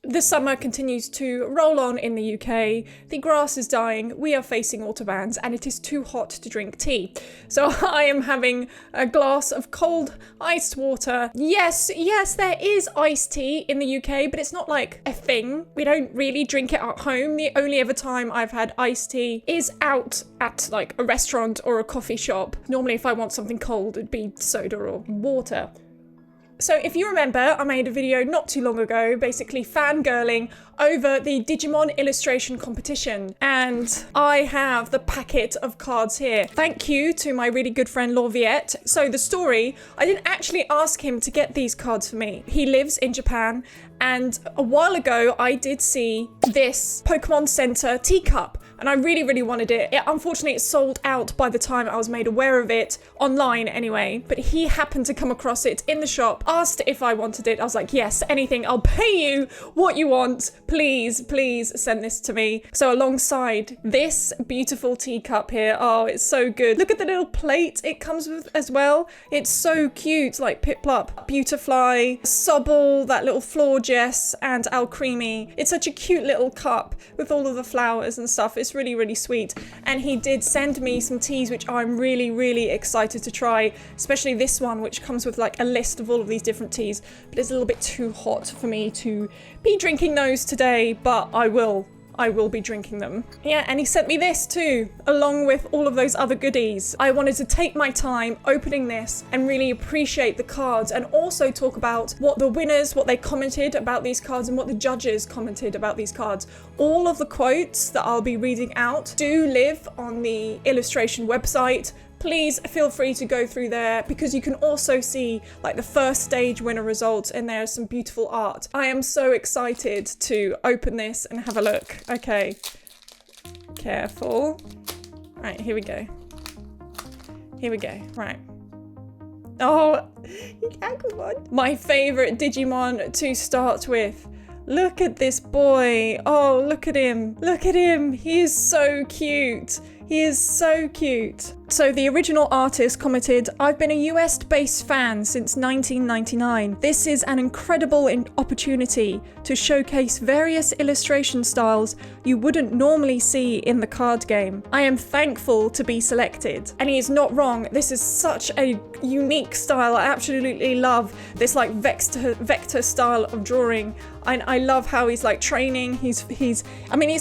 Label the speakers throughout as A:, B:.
A: The summer continues to roll on in the UK, the grass is dying, we are facing autobans, and it is too hot to drink tea. So I am having a glass of cold iced water. Yes, there is iced tea in the UK, but it's not like a thing. We don't really drink it at home. The only ever time I've had iced tea is out at like a restaurant or a coffee shop. Normally if I want something cold, it'd be soda or water. So if you remember, I made a video not too long ago, basically fangirling over the Digimon Illustration Competition, and I have the packet of cards here. Thank you to my really good friend Lauviette. So the story, I didn't actually ask him to get these cards for me. He lives in Japan, and a while ago I did see this Pokemon Center teacup, and I really wanted it. Unfortunately, it sold out by the time I was made aware of it, online anyway, but he happened to come across it in the shop, asked if I wanted it. I was like, yes, anything, I'll pay you what you want. Please send this to me. So alongside this beautiful teacup here, oh, it's so good. Look at the little plate it comes with as well. It's so cute, like Piplup, Beautifly, Sobble, that little Floor Jess, and Alcremie. It's such a cute little cup with all of the flowers and stuff. It's really sweet. And he did send me some teas, which I'm really excited to try, especially this one, which comes with like a list of all of these different teas, but it's a little bit too hot for me to be drinking those today, but I will be drinking them. Yeah, and he sent me this too, along with all of those other goodies. I wanted to take my time opening this and really appreciate the cards, and also talk about what the winners, what they commented about these cards, and what the judges commented about these cards. All of the quotes that I'll be reading out do live on the illustration website. Please feel free to go through there, because you can also see like the first stage winner results, and there's some beautiful art. I am so excited to open this and have a look. Okay, careful. Right, here we go. Right. Oh, Agumon. My favorite Digimon to start with. Look at this boy. Oh, look at him. He is so cute. So the original artist commented, "I've been a US-based fan since 1999. This is an incredible opportunity to showcase various illustration styles you wouldn't normally see in the card game. I am thankful to be selected." And he is not wrong. This is such a unique style. I absolutely love this like vector style of drawing. And I love how he's like training. He's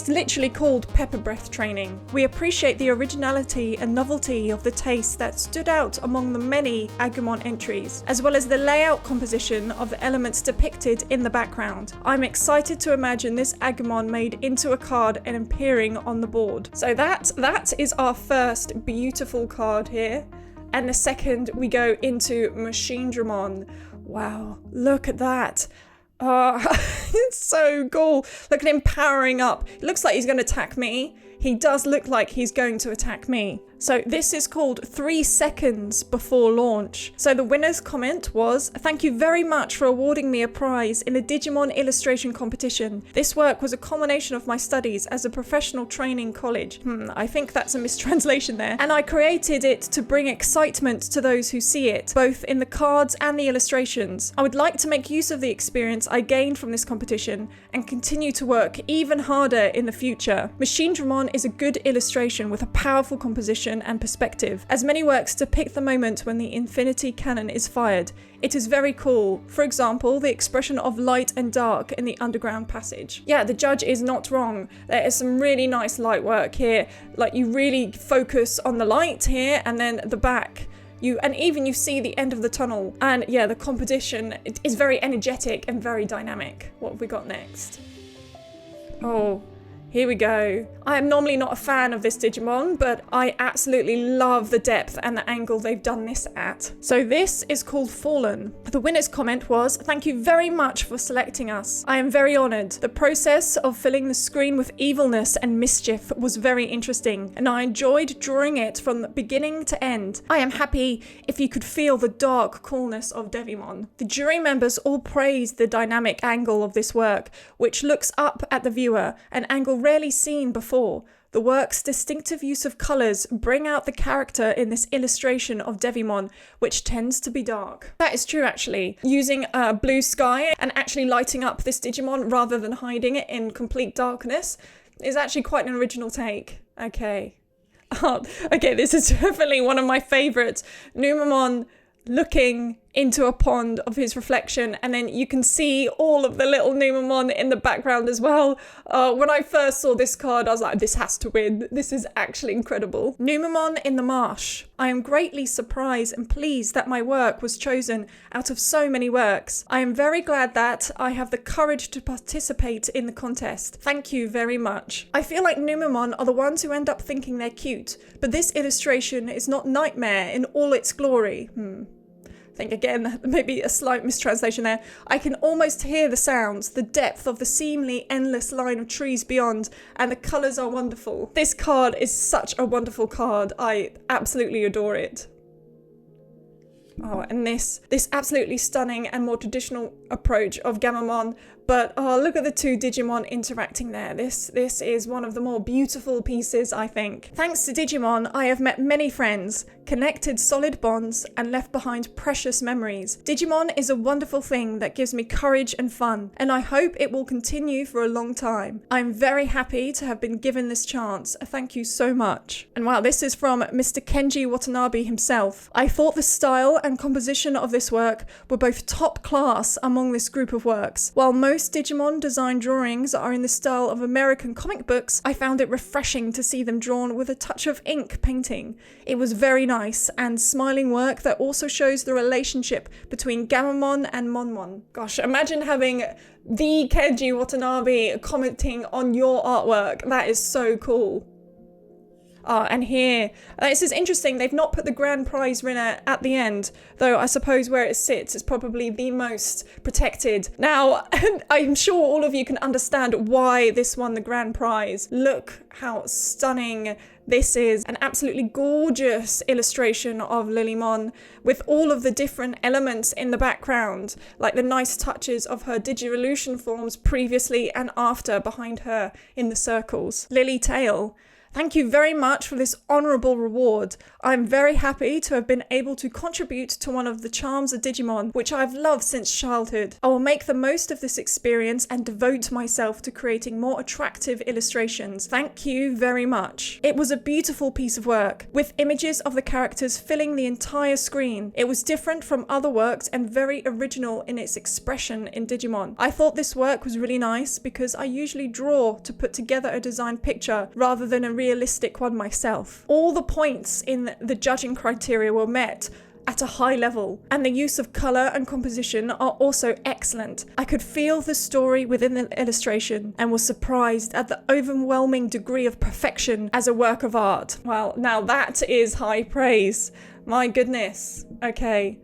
A: literally called pepper breath training. We appreciate the originality and novelty of the taste that stood out among the many Agumon entries, as well as the layout composition of the elements depicted in the background. I'm excited to imagine this Agumon made into a card and appearing on the board. So that is our first beautiful card here. And the second we go into Machine Dramon. Wow, look at that. It's so cool. Look at him powering up. It looks like he's going to attack me. He does look like he's going to attack me. So this is called 3 seconds before launch. So the winner's comment was, "Thank you very much for awarding me a prize in the Digimon Illustration Competition. This work was a culmination of my studies as a professional training college." I think that's a mistranslation there. "And I created it to bring excitement to those who see it, both in the cards and the illustrations. I would like to make use of the experience I gained from this competition and continue to work even harder in the future. Machine Dramon is a good illustration with a powerful composition and perspective, as many works depict the moment when the infinity cannon is fired. It is very cool. For example, the expression of light and dark in the underground passage." Yeah, the judge is not wrong. There is some really nice light work here. Like, you really focus on the light here, and then the back. You see the end of the tunnel. And yeah, the composition is very energetic and very dynamic. What have we got next? Oh, here we go. I am normally not a fan of this Digimon, but I absolutely love the depth and the angle they've done this at. So this is called Fallen. The winner's comment was, "Thank you very much for selecting us. I am very honored. The process of filling the screen with evilness and mischief was very interesting, and I enjoyed drawing it from the beginning to end. I am happy if you could feel the dark coolness of Devimon." The jury members all praised the dynamic angle of this work, which looks up at the viewer, an angle rarely seen before. The work's distinctive use of colours bring out the character in this illustration of Devimon, which tends to be dark. That is true, actually. Using blue sky and actually lighting up this Digimon rather than hiding it in complete darkness is actually quite an original take. Okay. Okay, this is definitely one of my favourites. Numemon looking into a pond of his reflection, and then you can see all of the little Numemon in the background as well. When I first saw this card, I was like, this has to win. This is actually incredible. Numemon in the Marsh. I am greatly surprised and pleased that my work was chosen out of so many works. I am very glad that I have the courage to participate in the contest. Thank you very much. I feel like Numemon are the ones who end up thinking they're cute, but this illustration is not Nightmare in all its glory. I think again, maybe a slight mistranslation there. I can almost hear the sounds, the depth of the seemingly endless line of trees beyond, and the colours are wonderful. This card is such a wonderful card. I absolutely adore it. Oh, and this absolutely stunning and more traditional approach of Gammamon. But oh, look at the two Digimon interacting there. This is one of the more beautiful pieces, I think. Thanks to Digimon, I have met many friends, connected solid bonds, and left behind precious memories. Digimon is a wonderful thing that gives me courage and fun, and I hope it will continue for a long time. I'm very happy to have been given this chance. Thank you so much. And wow, this is from Mr. Kenji Watanabe himself. I thought the style and composition of this work were both top class among this group of works. While most Digimon design drawings are in the style of American comic books, I found it refreshing to see them drawn with a touch of ink painting. It was very nice and smiling work that also shows the relationship between Gammamon and Monmon. Gosh, imagine having the Kenji Watanabe commenting on your artwork. That is so cool. And here, this is interesting, they've not put the grand prize winner at the end, though I suppose where it sits is probably the most protected. Now, I'm sure all of you can understand why this won the grand prize. Look how stunning this is. An absolutely gorgeous illustration of Lilymon with all of the different elements in the background, like the nice touches of her Digivolution forms previously and after behind her in the circles. Lily Tail. Thank you very much for this honourable reward. I'm very happy to have been able to contribute to one of the charms of Digimon, which I've loved since childhood. I will make the most of this experience and devote myself to creating more attractive illustrations. Thank you very much. It was a beautiful piece of work, with images of the characters filling the entire screen. It was different from other works and very original in its expression in Digimon. I thought this work was really nice because I usually draw to put together a design picture rather than a realistic one myself. All the points in the judging criteria were met at a high level, and the use of colour and composition are also excellent. I could feel the story within the illustration and was surprised at the overwhelming degree of perfection as a work of art. Well, now that is high praise. My goodness. Okay.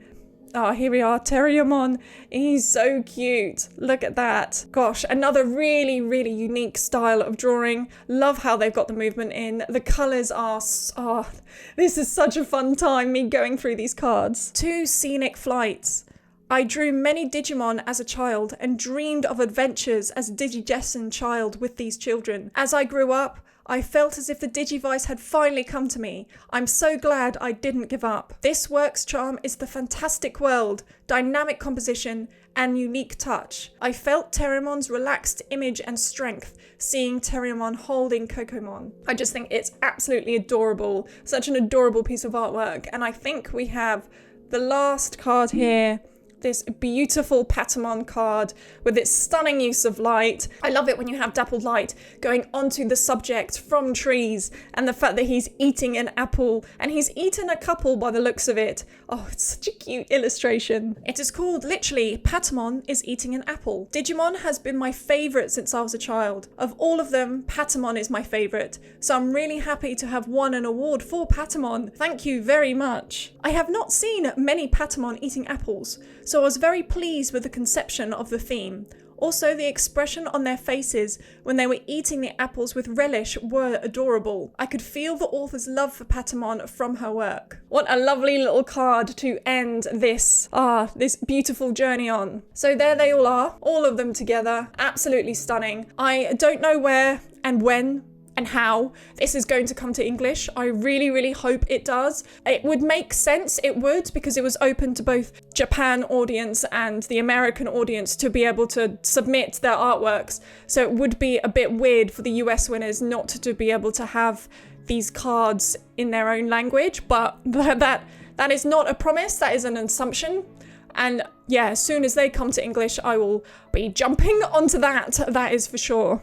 A: Oh, here we are, Terriermon. He's so cute. Look at that. Gosh, another really, really unique style of drawing. Love how they've got the movement in. The colours are... Oh, this is such a fun time, me going through these cards. 2 scenic flights. I drew many Digimon as a child and dreamed of adventures as a Digigesson child with these children. As I grew up, I felt as if the Digivice had finally come to me. I'm so glad I didn't give up. This work's charm is the fantastic world, dynamic composition, and unique touch. I felt Terriermon's relaxed image and strength, seeing Terriermon holding Kokomon. I just think it's absolutely adorable. Such an adorable piece of artwork. And I think we have the last card here. This beautiful Patamon card with its stunning use of light. I love it when you have dappled light going onto the subject from trees, and the fact that he's eating an apple, and he's eaten a couple by the looks of it. Oh, it's such a cute illustration. It is called literally Patamon is eating an apple. Digimon has been my favourite since I was a child. Of all of them, Patamon is my favourite, so I'm really happy to have won an award for Patamon. Thank you very much. I have not seen many Patamon eating apples, so I was very pleased with the conception of the theme. Also, the expression on their faces when they were eating the apples with relish were adorable. I could feel the author's love for Patamon from her work. What a lovely little card to end this beautiful journey on. So there they all are, all of them together, absolutely stunning. I don't know where and when and how this is going to come to English. I really, really hope it does. It would make sense, it would, because it was open to both Japan audience and the American audience to be able to submit their artworks. So it would be a bit weird for the US winners not to be able to have these cards in their own language, but that is not a promise, that is an assumption. And yeah, as soon as they come to English, I will be jumping onto that is for sure.